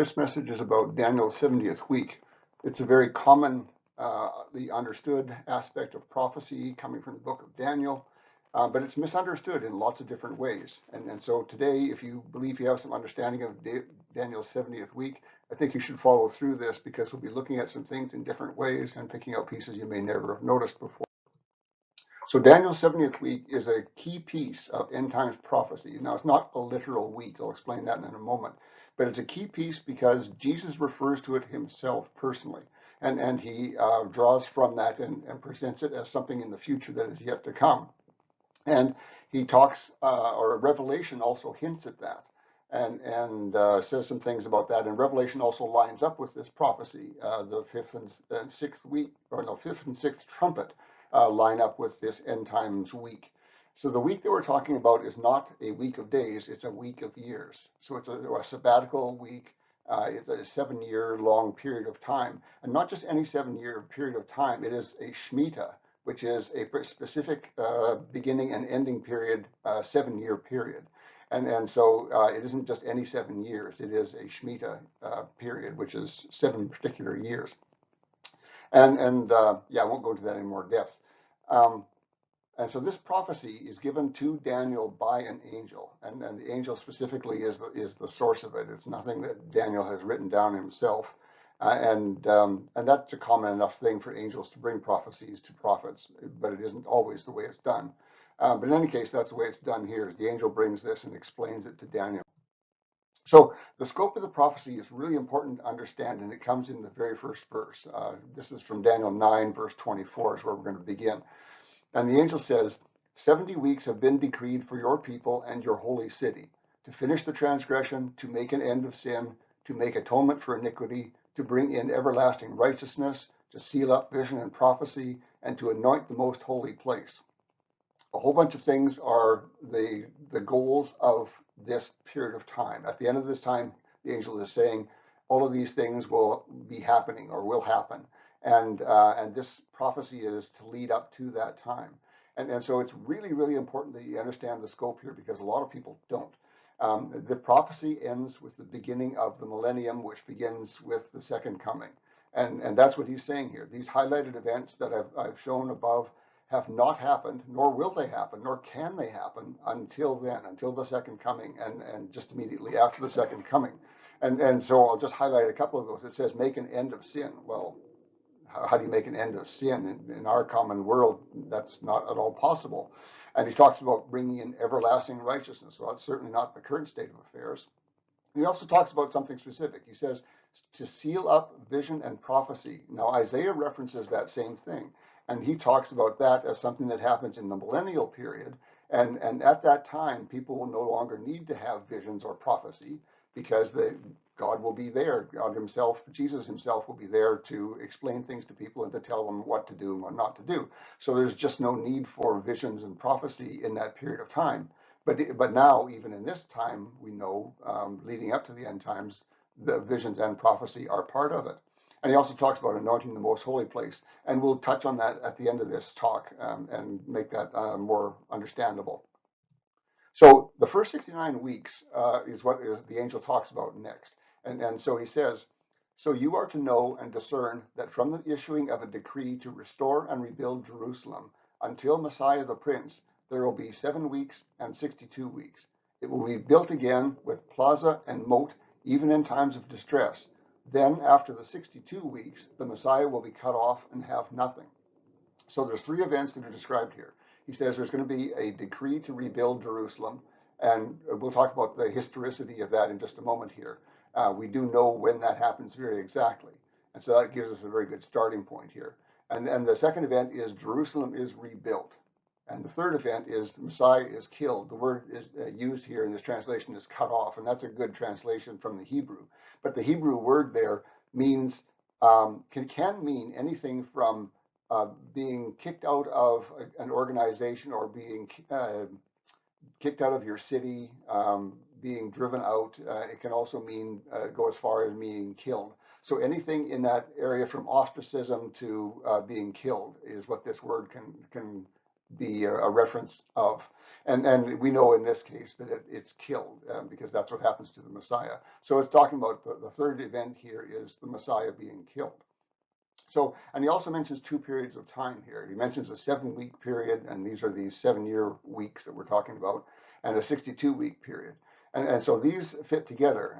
This message is about Daniel's 70th week. It's a very commonly understood aspect of prophecy coming from the book of Daniel, but it's misunderstood in lots of different ways. And so today, if you believe you have some understanding of Daniel's 70th week, I think you should follow through this because we'll be looking at some things in different ways and picking out pieces you may never have noticed before. So Daniel's 70th week is a key piece of end times prophecy. Now, it's not a literal week. I'll explain that in a moment. But it's a key piece because Jesus refers to it himself personally. And he draws from that and presents it as something in the future that is yet to come. And he talks, or Revelation also hints at that and says some things about that. And Revelation also lines up with this prophecy. The fifth and sixth trumpet line up with this end times week. So the week that we're talking about is not a week of days, it's a week of years. So it's a sabbatical week. It's a 7-year long period of time. And not just any 7-year period of time, it is a Shemitah, which is a specific beginning and ending period, 7-year period. And so it isn't just any 7 years, it is a Shemitah period, which is 7 particular years. And I won't go into that in more depth. And so this prophecy is given to Daniel by an angel, and the angel specifically is the source of it. It's nothing that Daniel has written down himself, and that's a common enough thing for angels to bring prophecies to prophets, but it isn't always the way it's done. But in any case, that's the way it's done here. The angel brings this and explains it to Daniel. So the scope of the prophecy is really important to understand, and it comes in the very first verse. This is from Daniel 9, verse 24 is where we're going to begin. And the angel says, 70 weeks have been decreed for your people and your holy city, to finish the transgression, to make an end of sin, to make atonement for iniquity, to bring in everlasting righteousness, to seal up vision and prophecy, and to anoint the most holy place. A whole bunch of things are the goals of this period of time. At the end of this time, the angel is saying all of these things will be happening or will happen. And this prophecy is to lead up to that time. And so it's really, really important that you understand the scope here because a lot of people don't. The prophecy ends with the beginning of the millennium, which begins with the second coming. And that's what he's saying here. These highlighted events that I've shown above have not happened, nor will they happen, nor can they happen until then, until the second coming and just immediately after the second coming. And so I'll just highlight a couple of those. It says, make an end of sin. Well, how do you make an end of sin? In our common world, that's not at all possible. And he talks about bringing in everlasting righteousness. So that's certainly not the current state of affairs. He also talks about something specific. He says, to seal up vision and prophecy. Now, Isaiah references that same thing. And he talks about that as something that happens in the millennial period. And at that time, people will no longer need to have visions or prophecy because God will be there. God himself, Jesus himself will be there to explain things to people and to tell them what to do and what not to do. So there's just no need for visions and prophecy in that period of time. But now, even in this time, we know, leading up to the end times, the visions and prophecy are part of it. And he also talks about anointing the most holy place. And we'll touch on that at the end of this talk and make that more understandable. So the first 69 weeks is what the angel talks about next. And so he says, so you are to know and discern that from the issuing of a decree to restore and rebuild Jerusalem until Messiah the Prince, there will be 7 weeks and 62 weeks. It will be built again with plaza and moat, even in times of distress. Then, after the 62 weeks, the Messiah will be cut off and have nothing. So there's 3 events that are described here. He says there's going to be a decree to rebuild Jerusalem, and we'll talk about the historicity of that in just a moment here. We do know when that happens very exactly, and so that gives us a very good starting point here. And the second event is Jerusalem is rebuilt. And the third event is the Messiah is killed. The word is used here in this translation is cut off, and that's a good translation from the Hebrew. But the Hebrew word there means can mean anything from being kicked out of an organization or being kicked out of your city, being driven out. It can also mean go as far as being killed. So anything in that area from ostracism to being killed is what this word can be a reference of. And we know in this case that it's killed because that's what happens to the Messiah. So it's talking about the third event here is the Messiah being killed. So, and he also mentions two periods of time here. He mentions a 7-week period, and these are these 7-year weeks that we're talking about, and a 62-week period. And so these fit together.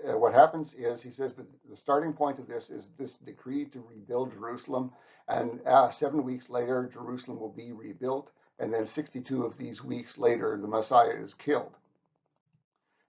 What happens is he says that the starting point of this is this decree to rebuild Jerusalem, and 7 weeks later, Jerusalem will be rebuilt, and then 62 of these weeks later, the Messiah is killed.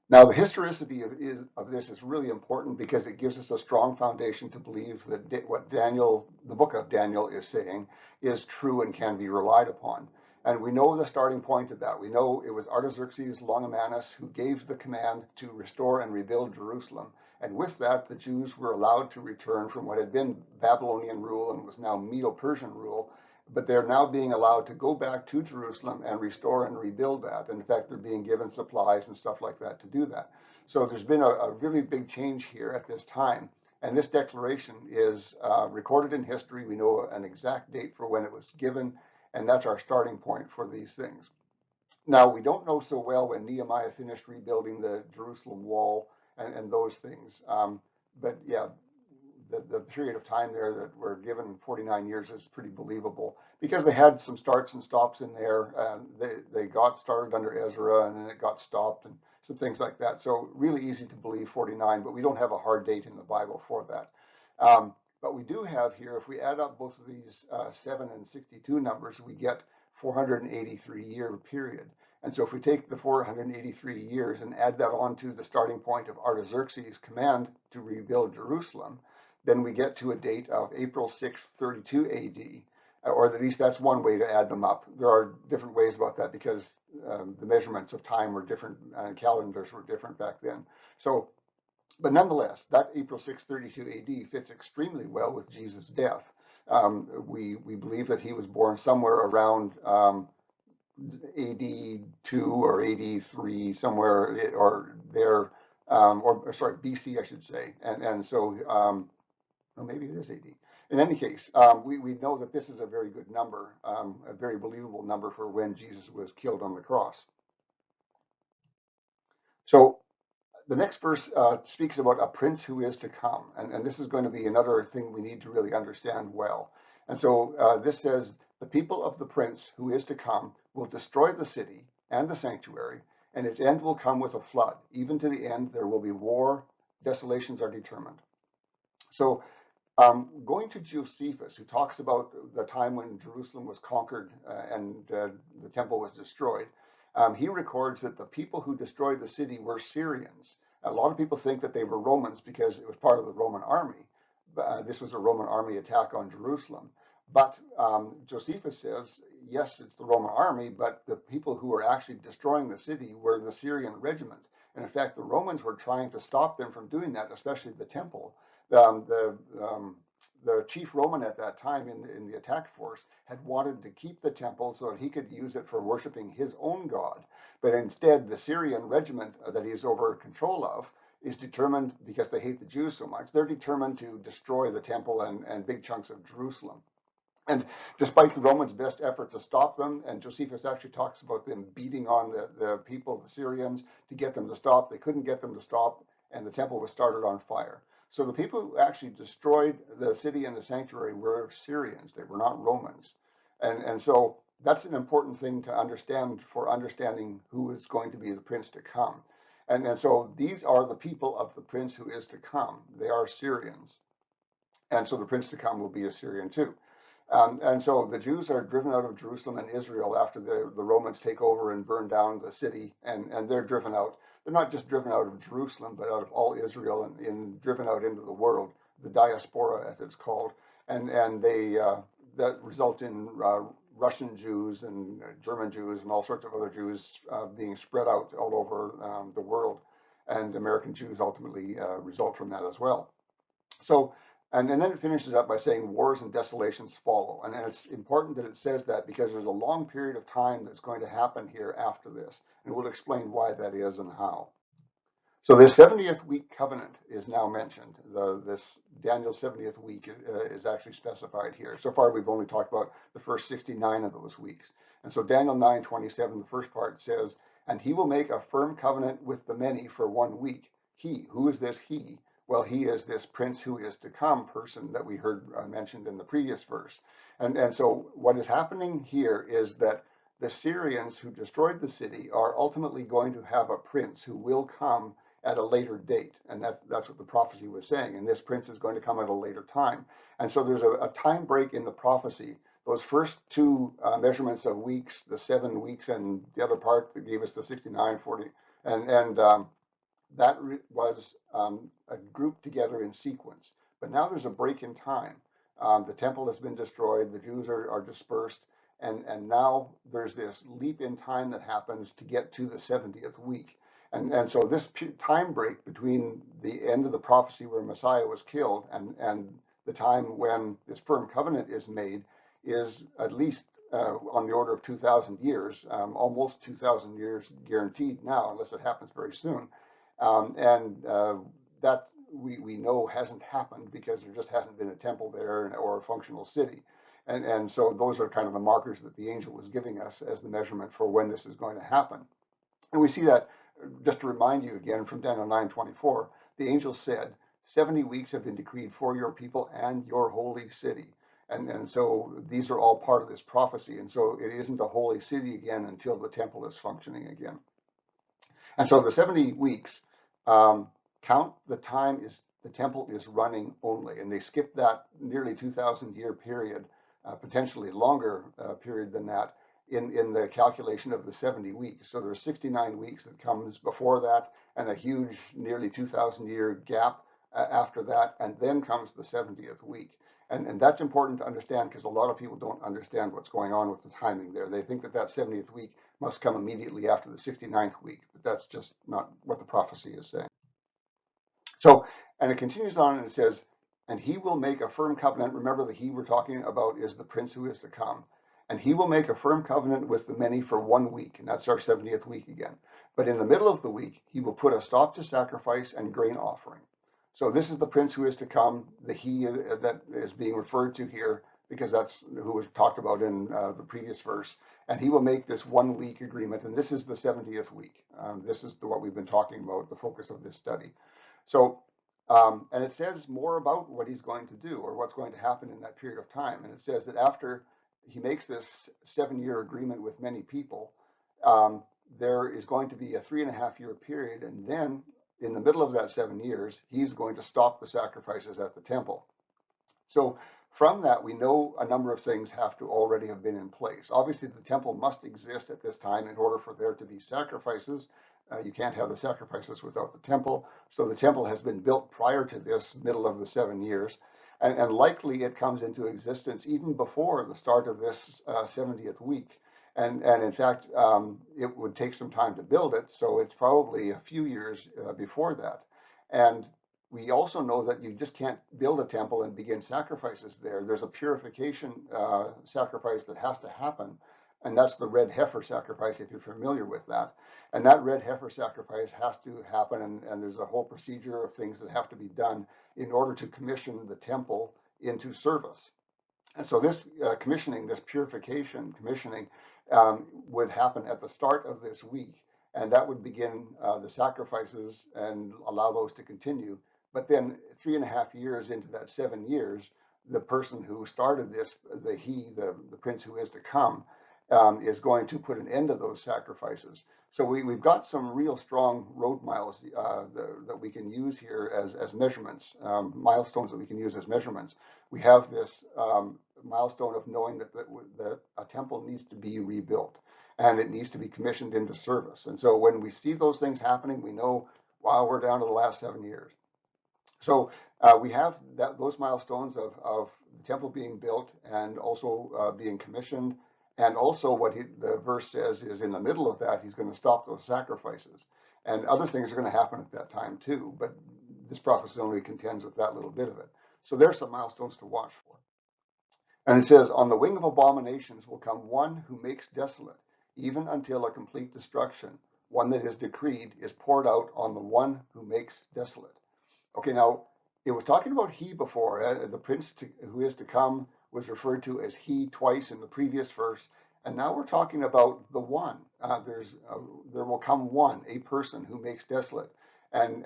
Now, the historicity of this is really important because it gives us a strong foundation to believe that what Daniel, the book of Daniel, is saying is true and can be relied upon. And we know the starting point of that. We know it was Artaxerxes Longimanus who gave the command to restore and rebuild Jerusalem. And with that, the Jews were allowed to return from what had been Babylonian rule and was now Medo-Persian rule, but they're now being allowed to go back to Jerusalem and restore and rebuild that. And in fact, they're being given supplies and stuff like that to do that. So there's been a really big change here at this time. And this declaration is recorded in history. We know an exact date for when it was given, and that's our starting point for these things. Now, we don't know so well when Nehemiah finished rebuilding the Jerusalem wall and those things. But yeah, the period of time there that we're given, 49 years, is pretty believable because they had some starts and stops in there. They got started under Ezra and then it got stopped and some things like that. So really easy to believe 49, but we don't have a hard date in the Bible for that. But we do have here, if we add up both of these 7 and 62 numbers, we get 483-year period. And so if we take the 483 years and add that on to the starting point of Artaxerxes' command to rebuild Jerusalem, then we get to a date of April 6th, 32 AD, or at least that's one way to add them up. There are different ways about that because the measurements of time were different, calendars were different back then. So, but nonetheless, that April 6th, 32 AD fits extremely well with Jesus' death. We believe that he was born somewhere around AD 2 or AD 3, somewhere or there, or sorry, BC, I should say. And so, well, maybe it is AD. In any case, we know that this is a very good number, a very believable number for when Jesus was killed on the cross. So the next verse speaks about a prince who is to come. And this is going to be another thing we need to really understand well. And so this says, the people of the prince who is to come will destroy the city and the sanctuary, and its end will come with a flood. Even to the end, there will be war. Desolations are determined. So going to Josephus, who talks about the time when Jerusalem was conquered and the temple was destroyed, he records that the people who destroyed the city were Syrians. A lot of people think that they were Romans because it was part of the Roman army. This was a Roman army attack on Jerusalem. But Josephus says, yes, it's the Roman army, but the people who were actually destroying the city were the Syrian regiment. And in fact, the Romans were trying to stop them from doing that, especially the temple. The chief Roman at that time in the attack force had wanted to keep the temple so that he could use it for worshiping his own god. But instead, the Syrian regiment that he's over control of is determined, because they hate the Jews so much, they're determined to destroy the temple and big chunks of Jerusalem. And despite the Romans' best effort to stop them, and Josephus actually talks about them beating on the people, the Syrians, to get them to stop, they couldn't get them to stop, and the temple was started on fire. So the people who actually destroyed the city and the sanctuary were Syrians. They were not Romans. And so that's an important thing to understand for understanding who is going to be the prince to come. And so these are the people of the prince who is to come. They are Syrians. And so the prince to come will be a Syrian too. And so the Jews are driven out of Jerusalem and Israel after the Romans take over and burn down the city, and they're driven out. They're not just driven out of Jerusalem, but out of all Israel and driven out into the world, the diaspora as it's called. And they that result in Russian Jews and German Jews and all sorts of other Jews being spread out all over the world. And American Jews ultimately result from that as well. So, and then it finishes up by saying wars and desolations follow. And it's important that it says that because there's a long period of time that's going to happen here after this. And we'll explain why that is and how. So this 70th week covenant is now mentioned. This Daniel's 70th week is actually specified here. So far, we've only talked about the first 69 of those weeks. And so Daniel 9:27, the first part says, and he will make a firm covenant with the many for 1 week. He, who is this he? Well, he is this prince who is to come person that we heard mentioned in the previous verse. And so what is happening here is that the Syrians who destroyed the city are ultimately going to have a prince who will come at a later date. And that's what the prophecy was saying. And this prince is going to come at a later time. And so there's a time break in the prophecy. Those first two measurements of weeks, the 7 weeks and the other part that gave us the 69, 40, and that was grouped together in sequence. But now there's a break in time. The temple has been destroyed, the Jews are dispersed, and now there's this leap in time that happens to get to the 70th week. And so this time break between the end of the prophecy where Messiah was killed and the time when this firm covenant is made is at least on the order of 2,000 years, almost 2,000 years guaranteed now, unless it happens very soon. And that we know hasn't happened because there just hasn't been a temple there or a functional city. And so those are kind of the markers that the angel was giving us as the measurement for when this is going to happen. And we see that, just to remind you again from Daniel 9:24, the angel said, 70 weeks have been decreed for your people and your holy city. And so these are all part of this prophecy. And so it isn't a holy city again until the temple is functioning again. And so the 70 weeks count the time is the temple is running only. And they skip that nearly 2,000 year period, potentially longer period than that, in the calculation of the 70 weeks. So there's 69 weeks that comes before that and a huge nearly 2,000 year gap after that. And then comes the 70th week. And that's important to understand because a lot of people don't understand what's going on with the timing there. They think that 70th week must come immediately after the 69th week, but that's just not what the prophecy is saying. So, and it continues on and it says, and he will make a firm covenant. Remember, the he we're talking about is the prince who is to come. And he will make a firm covenant with the many for 1 week. And that's our 70th week again. But in the middle of the week, he will put a stop to sacrifice and grain offering. So this is the prince who is to come, the he that is being referred to here, because that's who was talked about in the previous verse. And he will make this 1 week agreement. And this is the 70th week. This is what we've been talking about, the focus of this study. So, and it says more about what he's going to do or what's going to happen in that period of time. And it says that after he makes this 7-year agreement with many people, there is going to be a 3.5-year period. And then in the middle of that 7 years, he's going to stop the sacrifices at the temple. So from that, we know a number of things have to already have been in place. Obviously, the temple must exist at this time in order for there to be sacrifices. You can't have the sacrifices without the temple. So the temple has been built prior to this middle of the 7 years. And likely it comes into existence even before the start of this 70th week. And in fact, it would take some time to build it. So it's probably a few years before that. And we also know that you just can't build a temple and begin sacrifices there. There's a purification sacrifice that has to happen. And that's the red heifer sacrifice, if you're familiar with that. And that red heifer sacrifice has to happen, and there's a whole procedure of things that have to be done in order to commission the temple into service. And so this commissioning, this purification commissioning, would happen at the start of this week. And that would begin the sacrifices and allow those to continue. But then 3.5 years into that 7 years, the person who started this, the prince who is to come, is going to put an end to those sacrifices. So we've got some real strong road miles that we can use here as measurements, milestones that we can use as measurements. We have this milestone of knowing that a temple needs to be rebuilt and it needs to be commissioned into service. And so when we see those things happening, we know, wow, we're down to the last 7 years. So we have those milestones of the temple being built and also being commissioned. And also what the verse says is in the middle of that, he's going to stop those sacrifices. And other things are going to happen at that time too. But this prophecy only contends with that little bit of it. So there's some milestones to watch for. And it says, on the wing of abominations will come one who makes desolate, even until a complete destruction. one that is decreed, is poured out on the one who makes desolate. Okay, now it was talking about he before. The prince who is to come was referred to as he twice in the previous verse, and now we're talking about the one. There will come one, a person who makes desolate, and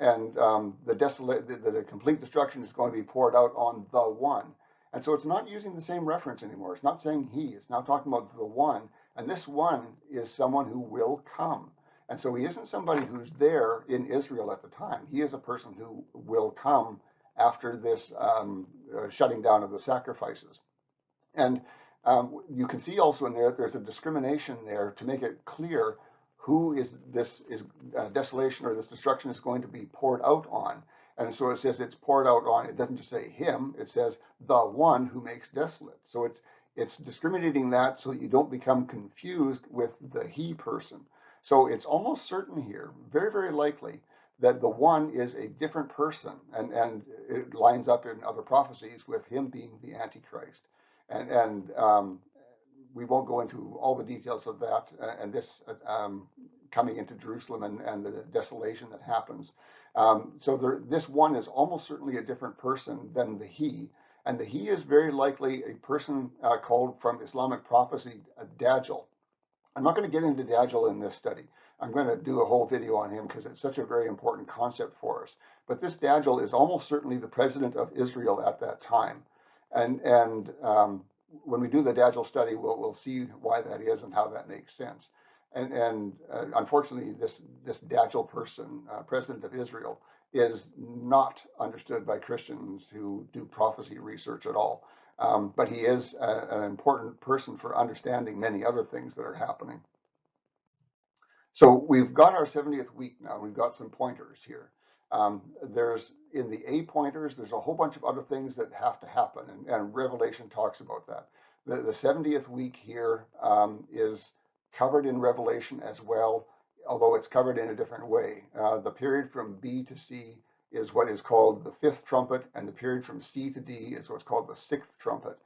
the desolate, the complete destruction is going to be poured out on the one. And so it's not using the same reference anymore. It's not saying he. It's now talking about the one, and this one is someone who will come. And so he isn't somebody who's there in Israel at the time. He is a person who will come after this shutting down of the sacrifices. And you can see also in there, there's a discrimination there to make it clear who is this desolation or this destruction is going to be poured out on. And so it says it's poured out on, it doesn't just say him, it says the one who makes desolate. So it's discriminating that so that you don't become confused with the he person. So it's almost certain here, very, very likely, that the one is a different person, and it lines up in other prophecies with him being the Antichrist. And we won't go into all the details of that and this coming into Jerusalem and the desolation that happens. This one is almost certainly a different person than the he. And the he is very likely a person called from Islamic prophecy, a Dajjal. I'm not going to get into Dajjal in this study. I'm going to do a whole video on him because it's such a very important concept for us. But this Dajjal is almost certainly the president of Israel at that time. And when we do the Dajjal study, we'll see why that is and how that makes sense. And unfortunately, this Dajjal person, president of Israel, is not understood by Christians who do prophecy research at all. But he is an important person for understanding many other things that are happening. So we've got our 70th week now. We've got some pointers here. There's in the A pointers, there's a whole bunch of other things that have to happen, and Revelation talks about that. The 70th week here is covered in Revelation as well, although it's covered in a different way. The period from B to C is what is called the fifth trumpet, and the period from C to D is what's called the sixth trumpet.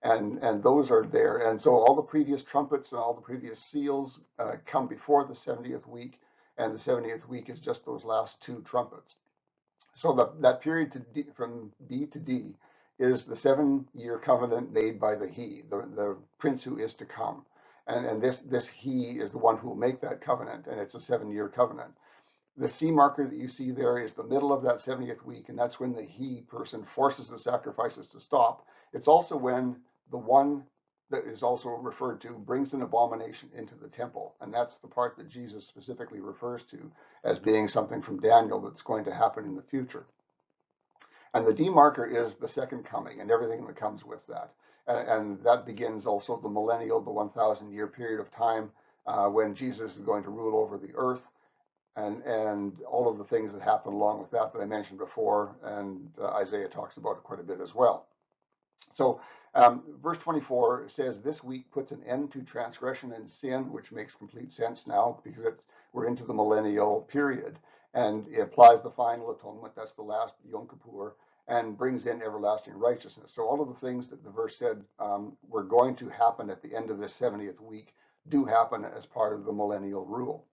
And those are there. And so all the previous trumpets and all the previous seals come before the 70th week, and the 70th week is just those last two trumpets. So that period from B to D is the 7-year covenant made by the he, the prince who is to come. And this he is the one who will make that covenant, and it's a 7-year covenant. The C marker that you see there is the middle of that 70th week, and that's when the he person forces the sacrifices to stop. It's also when the one that is also referred to brings an abomination into the temple, and that's the part that Jesus specifically refers to as being something from Daniel that's going to happen in the future. And the D marker is the second coming and everything that comes with that. And that begins also the millennial, the 1,000-year period of time when Jesus is going to rule over the earth. And all of the things that happen along with that I mentioned before, and Isaiah talks about it quite a bit as well. So verse 24 says, this week puts an end to transgression and sin, which makes complete sense now because we're into the millennial period. And it applies the final atonement, that's the last Yom Kippur, and brings in everlasting righteousness. So all of the things that the verse said were going to happen at the end of this 70th week do happen as part of the millennial rule.